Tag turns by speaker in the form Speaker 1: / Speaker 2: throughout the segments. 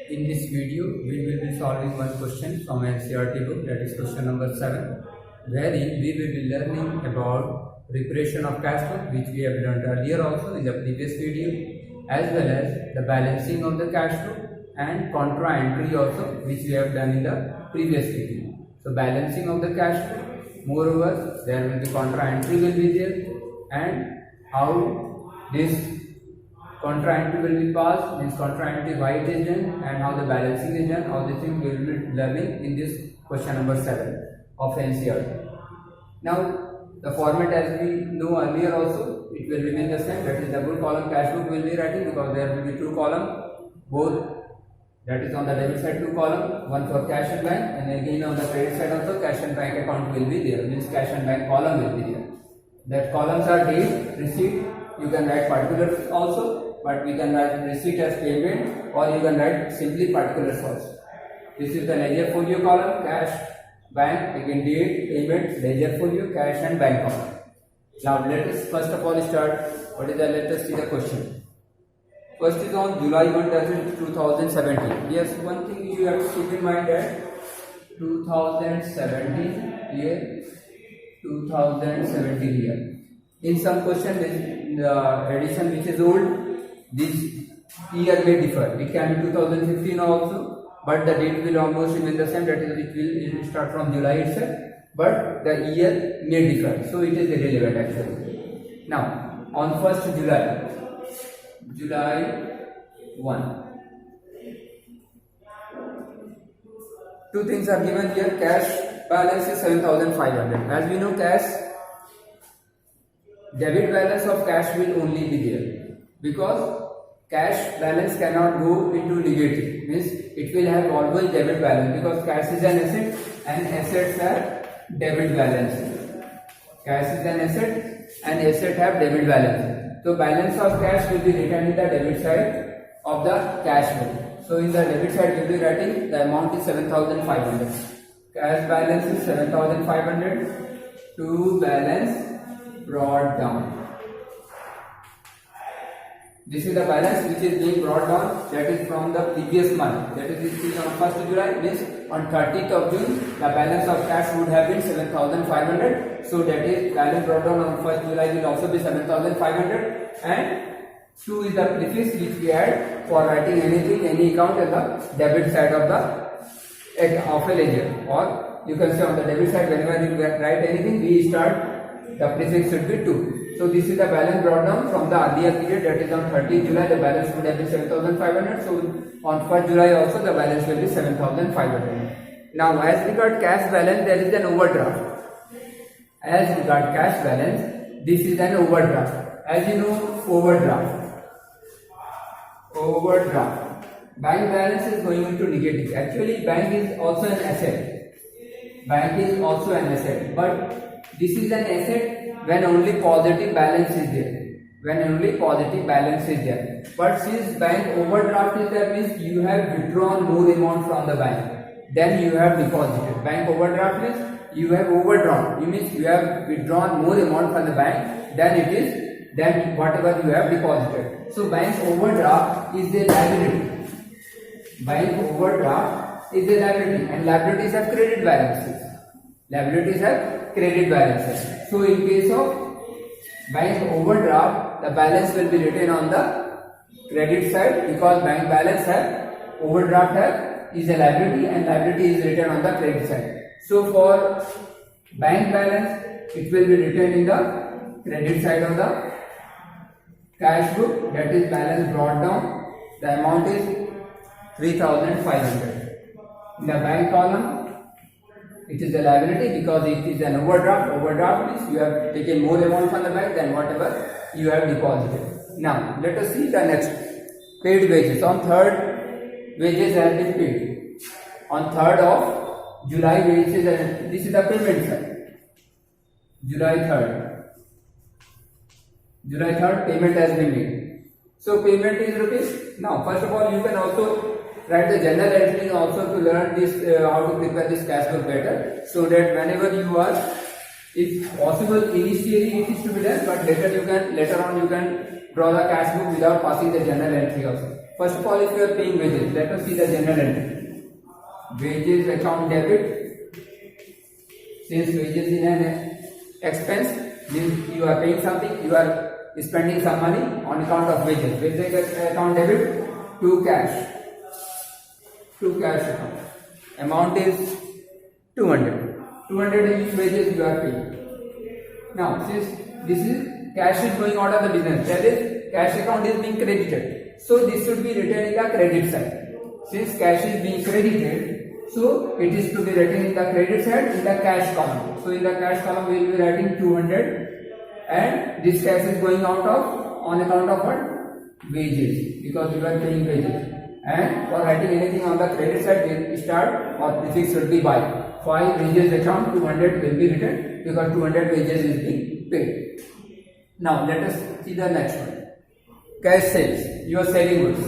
Speaker 1: In this video, we will be solving one question from NCERT book, that is question number 7, wherein we will be learning about preparation of cash flow, which we have done earlier also in the previous video, as well as the balancing of the cash flow and contra entry also, which we have done in the previous video. So balancing of the cash flow, moreover there will be contra entry will be there, and how this contra entry will be passed, means contra entry why it is done, and how the balancing is done. All these things we will be learning in this question number 7 of NCERT. Now the format, as we know earlier also, it will remain the same, that is double column cash book will be writing, because there will be two columns, both, that is on the debit side two column, one for cash and bank, and again on the credit side also cash and bank account will be there, means cash and bank column will be there. That columns are date, receipt, you can write particulars also, but we can write receipt as payment, or you can write simply particulars also. This is the ledger folio column, cash, bank, again date, payment, ledger folio, cash and bank column. Now let us first of all start. Let us see the question. First is on July 1, 2017. Yes, one thing you have to keep in mind that 2017 here, 2017 here. In some question, the edition which is old, this year may differ. It can be 2015 also, but the date will almost remain the same. That is, it will start from July itself, but the year may differ. So it is irrelevant actually. Now on 1st July 1. Two things are given here. Cash balance is 7,500. As we know, cash debit balance of cash will only be there, because cash balance cannot go into negative. Means it will have always debit balance, because cash is an asset and assets have debit balance. Cash is an asset and asset have debit balance. So balance of cash will be written in the debit side of the cash book. So in the debit side we will be writing the amount is 7,500. Cash balance is 7,500 to balance brought down. This is the balance which is being brought down, that is from the previous month. That is, it is on 1st July, means on 30th of June, the balance of cash would have been 7,500. So that is, balance brought down on 1st July will also be 7,500. And 2 is the prefix which we add for writing anything, any account on the debit side of a ledger. Or you can say on the debit side, whenever you write anything, we start, the prefix should be 2. So this is the balance brought down from the earlier period, that is on 30th July the balance would have been 7,500. So on 1st July also the balance will be 7,500. Now as regard cash balance, there is an overdraft. As regard cash balance, this is an overdraft. As you know, overdraft. Bank balance is going into negative. Actually bank is also an asset. Bank is also an asset, but this is an asset when only positive balance is there. But since bank overdraft is there, means you have withdrawn more amount from the bank than you have deposited. Bank overdraft means you have overdrawn. It means you have withdrawn more amount from the bank than whatever you have deposited. So bank overdraft is a liability. Bank overdraft is a liability, and liabilities have credit balances. So in case of bank overdraft, the balance will be written on the credit side, because bank balance overdraft is a liability, and liability is written on the credit side. So for bank balance, it will be written in the credit side of the cash book, that is balance brought down. The amount is 3,500. In the bank column, it is a liability, because it is an overdraft. Overdraft means you have taken more amount from the bank than whatever you have deposited. Now let us see the next. Paid wages. On 3rd, wages have been paid. On 3rd of July, wages, and this is the payment side. July 3rd, payment has been made. So payment is rupees. Now first of all, you can also write the journal entry also to learn this how to prepare this cash book better, so that whenever you are, if possible, initially it is to be done, but later on you can draw the cash book without passing the journal entry also. First of all, if you are paying wages, let us see the general entry. Wages account debit. Since wages is an expense, means you are paying something, you are spending some money on account of wages. Wages account debit to cash. To cash account. Amount is 200. 200 is wages you are paying. Now, since this is cash is going out of the business, that is cash account is being credited. So this should be written in the credit side. Since cash is being credited, so it is to be written in the credit side in the cash column. So in the cash column we will be writing 200, and this cash is going out of on account of what? Wages, because we are paying wages. And for writing anything on the credit side, we start or prefix should be by. For wages account 200 will be written because 200 wages is being paid. Now let us see the next one. Cash sales. You are selling goods.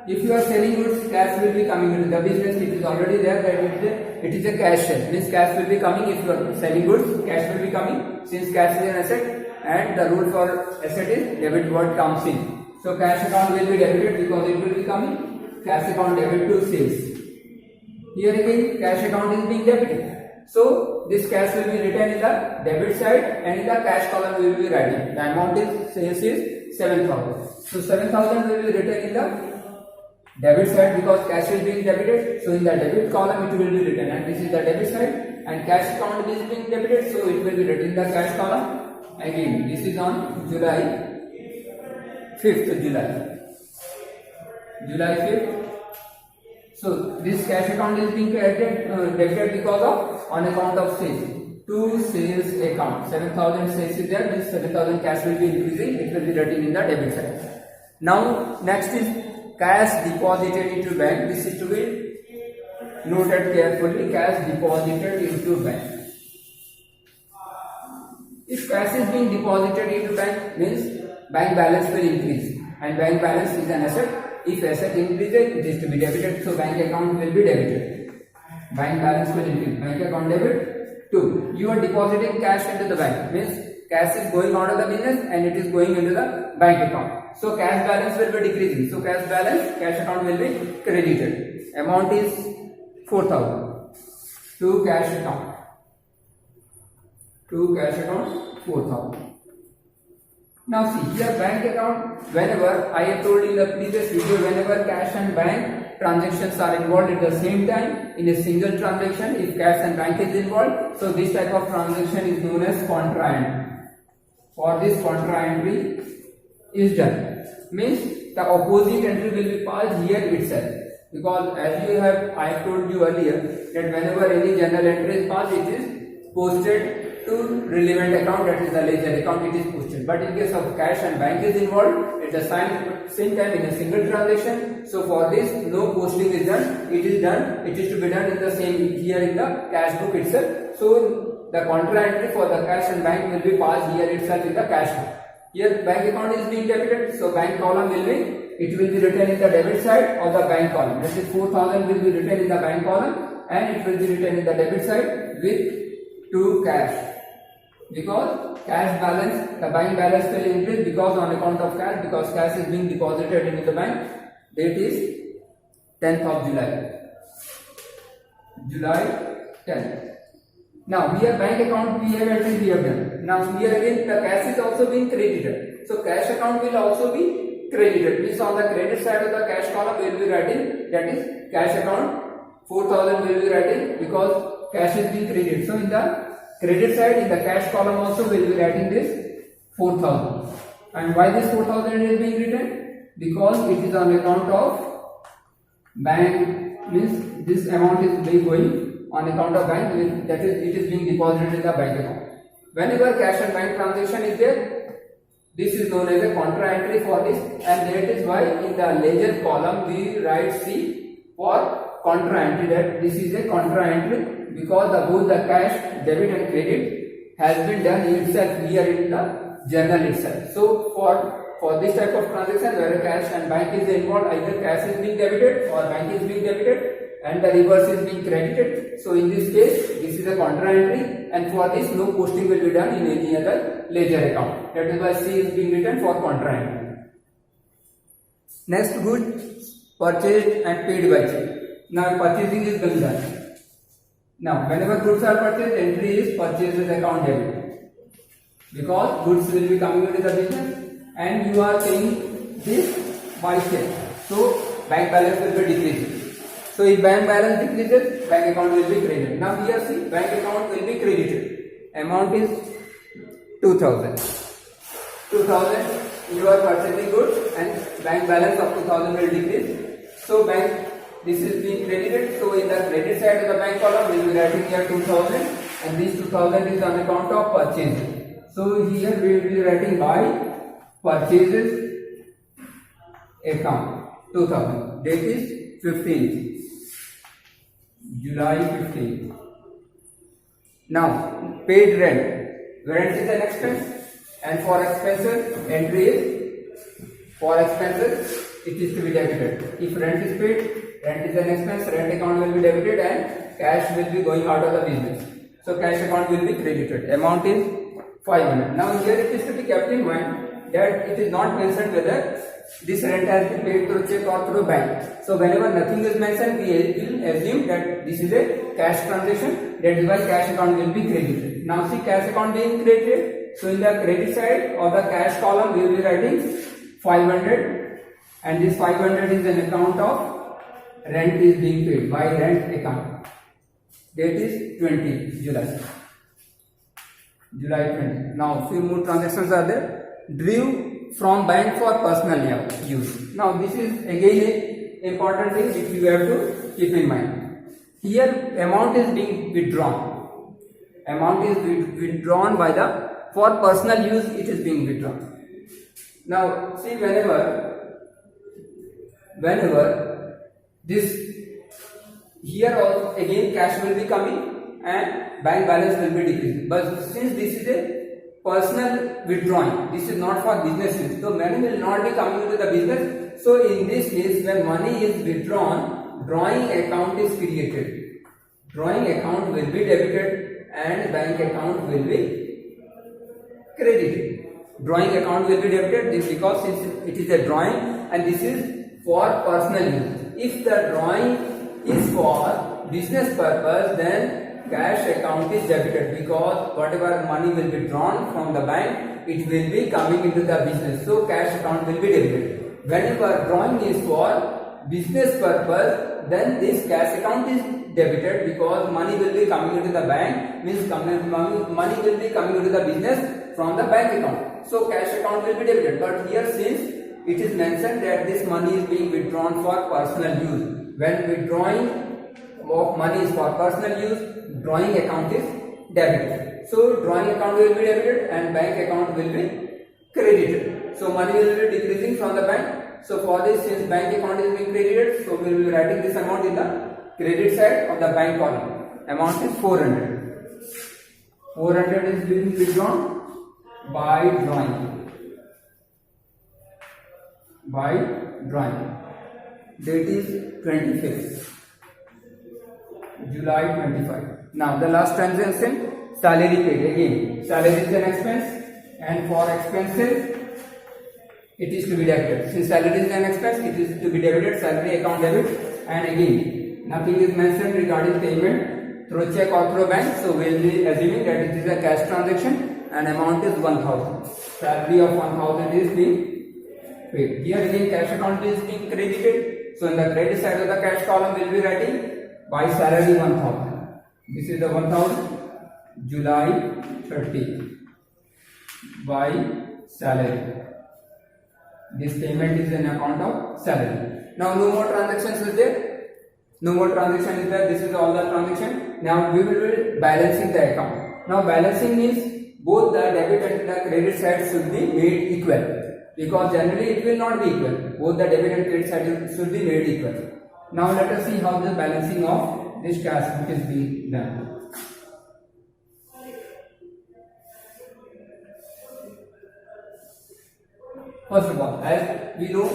Speaker 1: If you are selling goods, cash will be coming into the business. It is already there that it is a cash sale. Means cash will be coming if you are selling goods. Cash will be coming since cash is an asset, and the rule for asset is debit what comes in. So cash account will be debited because it will be coming. Cash account debit to sales. Here again cash account is being debited. So this cash will be written in the debit side, and in the cash column we will be writing. The amount is sales is 7,000. So 7,000 will be written in the debit side because cash is being debited. So in the debit column it will be written, and this is the debit side, and cash account is being debited. So it will be written in the cash column. Again, this is on July 5th. July 5th. So this cash account is being debited because of on account of sales. To sales account. 7,000 sales is there, means 7,000 cash will be increasing. It will be written in the debit side. Now next is cash deposited into bank. This is to be noted carefully. Cash deposited into bank. If cash is being deposited into bank, means bank balance will increase, and bank balance is an asset. If asset increases, it is to be debited, so bank account will be debited. Bank balance will increase. Bank account debit. 2. You are depositing cash into the bank, means cash is going out of the business and it is going into the bank account. So cash balance will be decreasing. So cash balance, cash account will be credited. Amount is 4,000. To cash account. To cash account 4,000. Now see here bank account, whenever I have told in the previous video, whenever cash and bank transactions are involved at the same time in a single transaction, if cash and bank is involved, so this type of transaction is known as contra entry. For this contra entry is done, means the opposite entry will be passed here itself, because as you have I have told you earlier that whenever any journal entry is passed, it is posted to relevant account, that is the ledger account, it is posted. But in case of cash and bank is involved at the same time in a single transaction, so for this no posting is done. It is to be done in the same here in the cash book itself. So the contra entry for the cash and bank will be passed here itself in the cash book. Here bank account is being debited, so bank column will be written in the debit side of the bank column. That is 4,000 will be written in the bank column, and it will be written in the debit side with to cash, because cash balance, the bank balance will increase because on account of cash, because cash is being deposited into the bank. Date is 10th of July 10th. Now here bank account we have entered, we have done. Now here again the cash is also being credited, so cash account will also be credited, means on the credit side of the cash column we will be writing, that is cash account 4,000 will be writing because cash is being credited. So in the credit side, in the cash column also we will be writing this 4,000. And why this 4,000 is being written? Because it is on account of bank, means this amount is being going on account of bank, that is it is being deposited in the bank account. Whenever cash and bank transaction is there, this is known as a contra entry for this, and that is why in the ledger column we write C for contra entry, that this is a contra entry, because both the cash, debit and credit has been done itself here in the journal itself. So for this type of transaction where cash and bank is involved, either cash is being debited or bank is being debited and the reverse is being credited. So in this case, this is a contra entry, and for this no posting will be done in any other ledger account. That is why C is being written for contra entry. Next, goods purchased and paid by check. Now purchasing is being done. Now whenever goods are purchased, entry is purchases account debit, because goods will be coming into the business and you are paying this by check. So bank balance will be decreasing. So if bank balance decreases, bank account will be credited. Now here see, bank account will be credited. Amount is 2000. 2000, you are purchasing goods and bank balance of 2000 will decrease. So bank, this is being credited. So in the credit side of the bank column, we will be writing here 2000 and this 2000 is on account of purchases. So here we will be writing by purchases account 2000. Date is 15th. July 15th. Now, paid rent. Rent is an expense, and for expenses, entry is for expenses, it is to be debited. If rent is paid, rent is an expense, rent account will be debited, and cash will be going out of the business. So, cash account will be credited. Amount is 500. Now, here it is to be kept in mind that it is not mentioned whether this rent has been paid through check or through bank. So whenever nothing is mentioned, we will assume that this is a cash transaction. That is why cash account will be credited. Now see, cash account being credited. So in the credit side of the cash column, we will be writing 500, and this 500 is an account of rent is being paid by rent account. Date is 20 July. July 20. Now few more transactions are there. Drew from bank for personal use. Now this is again a important thing which you have to keep in mind. Here amount is being withdrawn. Amount is withdrawn by the, for personal use it is being withdrawn. Now see, whenever this, here also again cash will be coming and bank balance will be decreasing. But since this is a personal withdrawing, this is not for business use, so money will not be coming into the business. So in this case, when money is withdrawn, drawing account is created. Drawing account will be debited and bank account will be credited. Drawing account will be debited, this because it is a drawing and this is for personal use. If the drawing is for business purpose, then cash account is debited, because whatever money will be drawn from the bank, it will be coming into the business. So cash account will be debited. Whenever drawing is for business purpose, then this cash account is debited, because money will be coming into the bank, means money will be coming into the business from the bank account. So cash account will be debited. But here, since it is mentioned that this money is being withdrawn for personal use, when withdrawing of money is for personal use, drawing account is debited. So drawing account will be debited and bank account will be credited. So money will be decreasing from the bank. So for this, since bank account is being credited, so we will be writing this amount in the credit side of the bank column. Amount is 400. 400 is being withdrawn by drawing. By drawing. Date is 25th. July 25. Now the last transaction, salary paid. Again, salary is an expense, and for expenses it is to be debited. Since salary is an expense, it is to be debited, salary account debit. And again, nothing is mentioned regarding payment through check or through bank. So we will be assuming that it is a cash transaction and amount is 1000. Salary of 1000 is being paid. Here again cash account is being credited. So in the credit side of the cash column, we will be writing by salary 1000. This is the 1000. July 30. By salary. This payment is an account of salary. Now no more transactions is there. No more transaction is there. This is all the transaction. Now we will be balancing the account. Now balancing means both the debit and the credit side should be made equal. Because generally it will not be equal. Both the debit and credit side should be made equal. Now let us see how the balancing of this cash book is being done. First of all, as we know,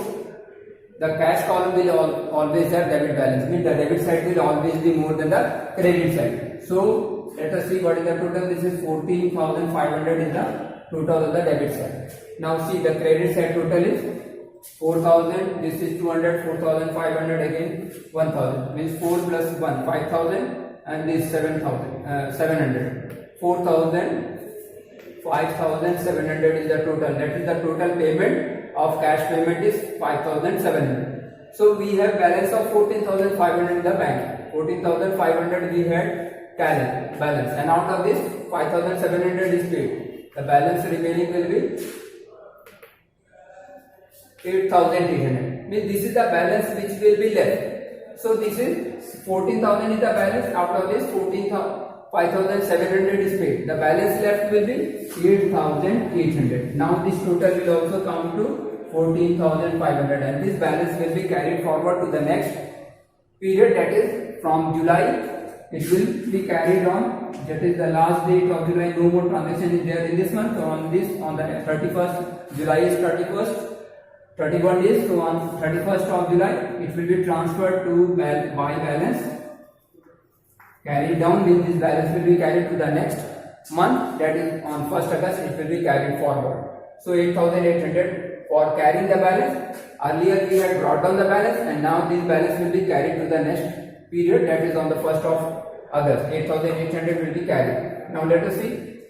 Speaker 1: the cash column will always have debit balance, means the debit side will always be more than the credit side. So let us see what is the total. This is 14,500 is the total of the debit side. Now see, the credit side total is 4,000, this is 200, 4,500 again 1,000, means 4 plus 1, 5,000, and this 700. 4,000, 5,700 is the total. That is the total payment of cash payment is 5,700. So we have balance of 14,500 in the bank. 14,500 we had balance, and out of this 5,700 is paid. The balance remaining will be 8,800. Means this is the balance which will be left. So this is 14,000 is the balance. Out of this 5,700 is paid. The balance left will be 8,800. Now this total will also come to 14,500, and this balance will be carried forward to the next period, that is from July. It will be carried on. That is the last date of July. No more transaction is there in this month. So on the 31st, July is 31 days. So on 31st of July, it will be transferred to by balance. Carried down, with this balance will be carried to the next month, that is on 1st August it will be carried forward. So 8,800 for carrying the balance. Earlier we had brought down the balance, and now this balance will be carried to the next period, that is on the 1st of August. 8,800 will be carried. Now let us see.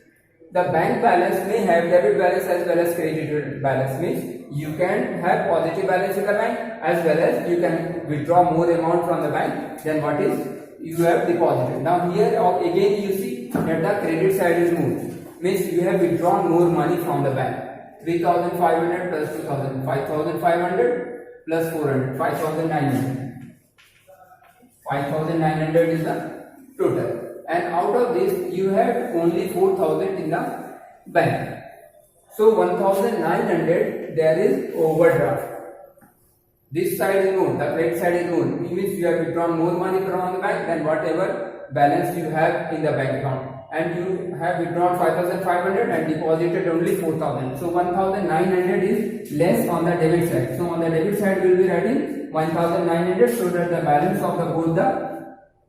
Speaker 1: The bank balance may have debit balance as well as credit balance. Means you can have positive balance in the bank as well as you can withdraw more amount from the bank than what is you have deposited. Now here again you see that the credit side is moved. Means you have withdrawn more money from the bank. 3,500 plus 2,000, 5,500 plus 400, 5,900. 5,900 is the total. And out of this you have only 4,000 in the bank. So 1,900 there is overdraft. This side is known, the credit side is known. It means you have withdrawn more money from the bank than whatever balance you have in the bank account. And you have withdrawn 5,500 and deposited only 4,000. So 1,900 is less on the debit side. So on the debit side we will be writing 1,900 so that the balance of both the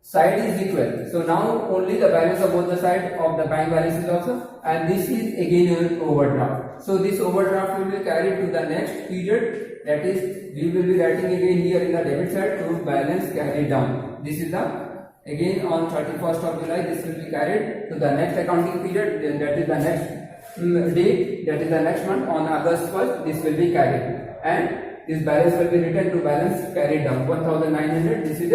Speaker 1: side is equal. So now only the balance of both the side of the bank balance is also, and this is again an overdraft. So this overdraft will be carried to the next period, that is we will be writing again here in the debit side to balance carried down. This is the again on 31st of July this will be carried to the next accounting period, then that is the next date, that is the next month. On August 1st this will be carried, and this balance will be written to balance carried down 1,900. This is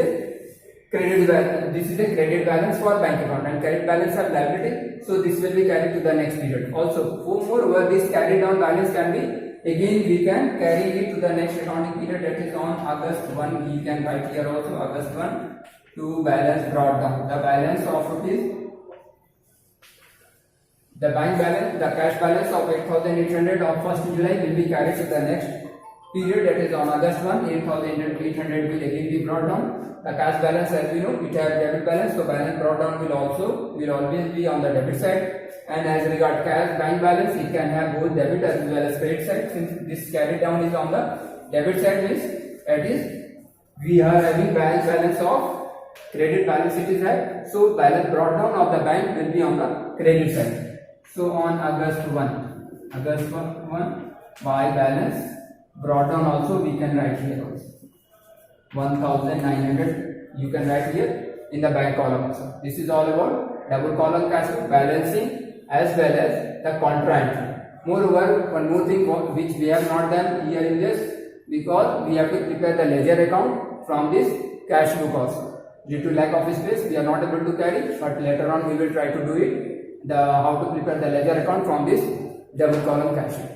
Speaker 1: a credit balance for bank account, and credit balance of liability, so this will be carried to the next period. Also, moreover, this carried down balance can be again we can carry it to the next accounting period, that is on August 1. We can write here also August 1 to balance brought down. The balance of rupees, the bank balance, the cash balance of 8,800 of 1st July will be carried to the next period, that is on August 1. 8,800 will again be brought down. The cash balance, as we know, it has debit balance, so balance brought down will always be on the debit side. And as regard cash bank balance, it can have both debit as well as credit side. Since this carried down is on the debit side, means that is we are having bank balance of credit balance it is high, so balance brought down of the bank will be on the credit side. So on August 1 by balance brought down also we can write here also 1,900 you can write here in the bank column also. This is all about double column cash flow, balancing as well as the contra entry. Moreover, one more thing which we have not done here in this, because we have to prepare the ledger account from this cash book also. Due to lack of space we are not able to carry, but later on we will try to do it, how to prepare the ledger account from this double column cash flow.